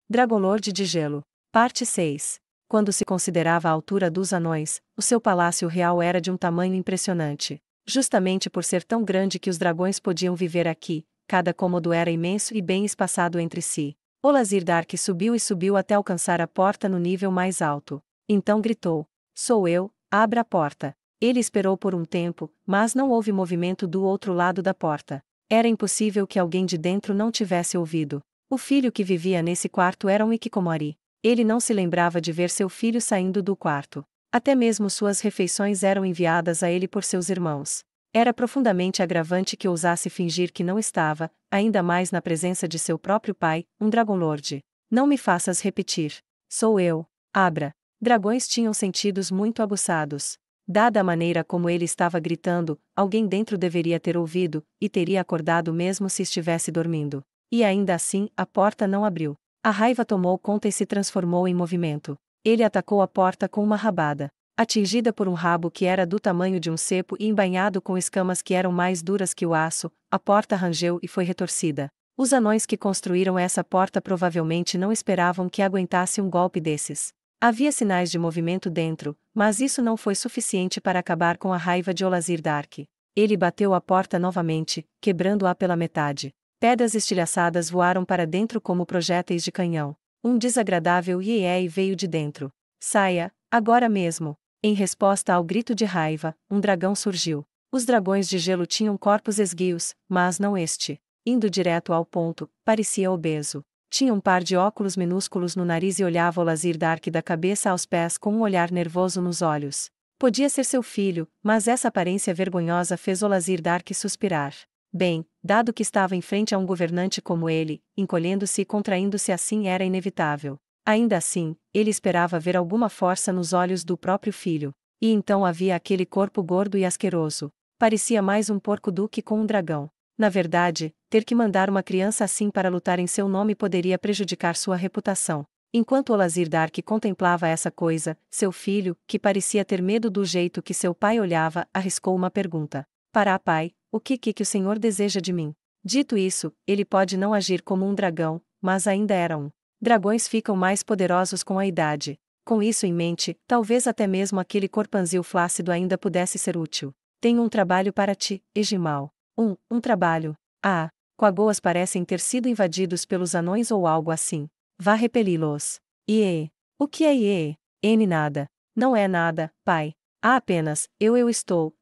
Dragolord de Gelo. Parte 6. Quando se considerava a altura dos anões, o seu palácio real era de um tamanho impressionante. Justamente por ser tão grande que os dragões podiam viver aqui, cada cômodo era imenso e bem espaçado entre si. Olazir Dark subiu e subiu até alcançar a porta no nível mais alto. Então gritou: "Sou eu, abra a porta." Ele esperou por um tempo, mas não houve movimento do outro lado da porta. Era impossível que alguém de dentro não tivesse ouvido. O filho que vivia nesse quarto era um hikikomori. Ele não se lembrava de ver seu filho saindo do quarto. Até mesmo suas refeições eram enviadas a ele por seus irmãos. Era profundamente agravante que ousasse fingir que não estava, ainda mais na presença de seu próprio pai, um Dragonlord. "Não me faças repetir. Sou eu. Abra." Dragões tinham sentidos muito aguçados. Dada a maneira como ele estava gritando, alguém dentro deveria ter ouvido, e teria acordado mesmo se estivesse dormindo. E ainda assim, a porta não abriu. A raiva tomou conta e se transformou em movimento. Ele atacou a porta com uma rabada. Atingida por um rabo que era do tamanho de um cepo e embainhado com escamas que eram mais duras que o aço, a porta rangeu e foi retorcida. Os anões que construíram essa porta provavelmente não esperavam que aguentasse um golpe desses. Havia sinais de movimento dentro, mas isso não foi suficiente para acabar com a raiva de Olazir Dark. Ele bateu a porta novamente, quebrando-a pela metade. Pedras estilhaçadas voaram para dentro como projéteis de canhão. Um desagradável iê veio de dentro. "Saia, agora mesmo!" Em resposta ao grito de raiva, um dragão surgiu. Os dragões de gelo tinham corpos esguios, mas não este. Indo direto ao ponto, parecia obeso. Tinha um par de óculos minúsculos no nariz e olhava Olazir Dark da cabeça aos pés com um olhar nervoso nos olhos. Podia ser seu filho, mas essa aparência vergonhosa fez Olazir Dark suspirar. Bem, dado que estava em frente a um governante como ele, encolhendo-se e contraindo-se assim era inevitável. Ainda assim, ele esperava ver alguma força nos olhos do próprio filho. E então havia aquele corpo gordo e asqueroso. Parecia mais um porco do que com um dragão. Na verdade, ter que mandar uma criança assim para lutar em seu nome poderia prejudicar sua reputação. Enquanto Olazir Dark contemplava essa coisa, seu filho, que parecia ter medo do jeito que seu pai olhava, arriscou uma pergunta. "Para, pai, o que o senhor deseja de mim?" Dito isso, ele pode não agir como um dragão, mas ainda era um. Dragões ficam mais poderosos com a idade. Com isso em mente, talvez até mesmo aquele corpanzil flácido ainda pudesse ser útil. "Tenho um trabalho para ti, Egimal." Um trabalho. Ah, Quagoas parecem ter sido invadidos pelos anões ou algo assim. Vá repeli-los. "Iê. O que é Iê?" "N nada. Não é nada, pai. Há apenas, eu estou,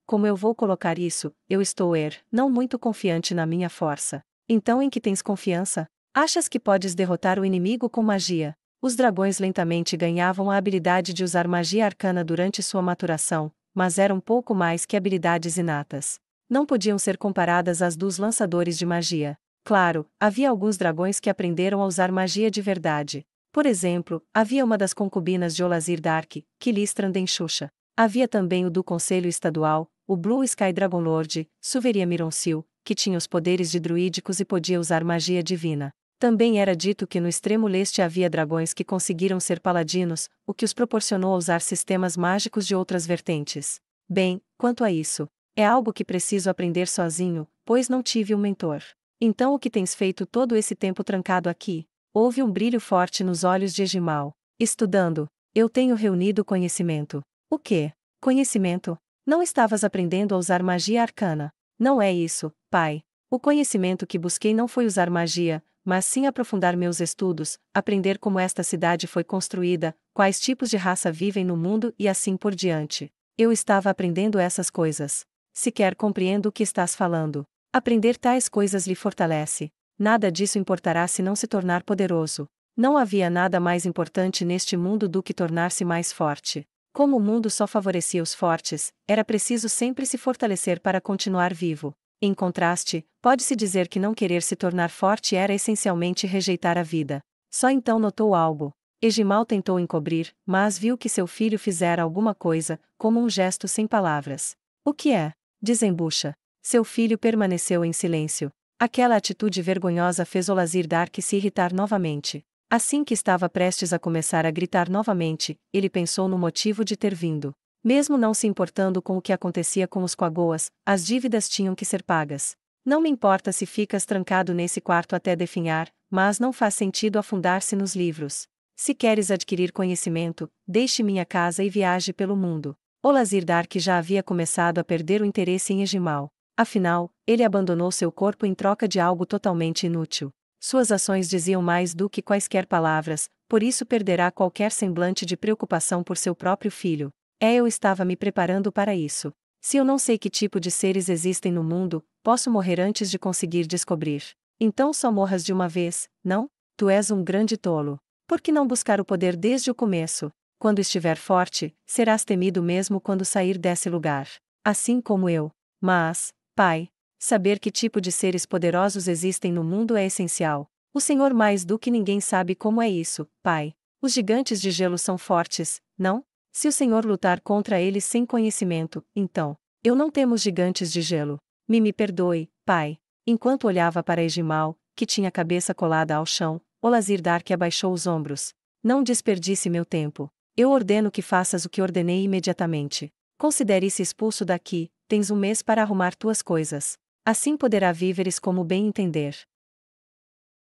como eu vou colocar isso, eu estou não muito confiante na minha força." "Então em que tens confiança? Achas que podes derrotar o inimigo com magia?" Os dragões lentamente ganhavam a habilidade de usar magia arcana durante sua maturação, mas eram pouco mais que habilidades inatas. Não podiam ser comparadas às dos lançadores de magia. Claro, havia alguns dragões que aprenderam a usar magia de verdade. Por exemplo, havia uma das concubinas de Olazir Dark, Kilistran Denshusha. Havia também o do Conselho Estadual, o Blue Sky Dragonlord, Suveria Mironsil, que tinha os poderes de druídicos e podia usar magia divina. Também era dito que no extremo leste havia dragões que conseguiram ser paladinos, o que os proporcionou a usar sistemas mágicos de outras vertentes. Bem, quanto a isso, é algo que preciso aprender sozinho, pois não tive um mentor. "Então o que tens feito todo esse tempo trancado aqui?" Houve um brilho forte nos olhos de Egimal. "Estudando. Eu tenho reunido conhecimento." "O quê? Conhecimento? Não estavas aprendendo a usar magia arcana?" "Não é isso, pai. O conhecimento que busquei não foi usar magia, mas sim aprofundar meus estudos, aprender como esta cidade foi construída, quais tipos de raça vivem no mundo e assim por diante. Eu estava aprendendo essas coisas." "Sequer compreendo o que estás falando." "Aprender tais coisas lhe fortalece. Nada disso importará se não se tornar poderoso." Não havia nada mais importante neste mundo do que tornar-se mais forte. Como o mundo só favorecia os fortes, era preciso sempre se fortalecer para continuar vivo. Em contraste, pode-se dizer que não querer se tornar forte era essencialmente rejeitar a vida. Só então notou algo. Egimal tentou encobrir, mas viu que seu filho fizera alguma coisa, como um gesto sem palavras. "O que é?" desembucha. Seu filho permaneceu em silêncio. Aquela atitude vergonhosa fez Olazir Dark se irritar novamente. Assim que estava prestes a começar a gritar novamente, ele pensou no motivo de ter vindo. Mesmo não se importando com o que acontecia com os Quagoas, as dívidas tinham que ser pagas. "Não me importa se ficas trancado nesse quarto até definhar, mas não faz sentido afundar-se nos livros. Se queres adquirir conhecimento, deixe minha casa e viaje pelo mundo. Olazir-Dark já havia começado a perder o interesse em Egimal. Afinal, ele abandonou seu corpo em troca de algo totalmente inútil. Suas ações diziam mais do que quaisquer palavras, por isso perderá qualquer semblante de preocupação por seu próprio filho. Eu estava me preparando para isso. Se eu não sei que tipo de seres existem no mundo, posso morrer antes de conseguir descobrir. Então só morras de uma vez, não? Tu és um grande tolo. Por que não buscar o poder desde o começo? Quando estiver forte, serás temido mesmo quando sair desse lugar. Assim como eu. Mas, pai, saber que tipo de seres poderosos existem no mundo é essencial. O Senhor mais do que ninguém sabe como é isso, pai. Os gigantes de gelo são fortes, não? Se o Senhor lutar contra eles sem conhecimento, então, eu não temo os gigantes de gelo. Me perdoe, pai. Enquanto olhava para Egimal, que tinha a cabeça colada ao chão, Olazir-Dark abaixou os ombros. Não desperdice meu tempo. Eu ordeno que faças o que ordenei imediatamente. Considere-se expulso daqui, tens um mês para arrumar tuas coisas. Assim poderá viveres como bem entender.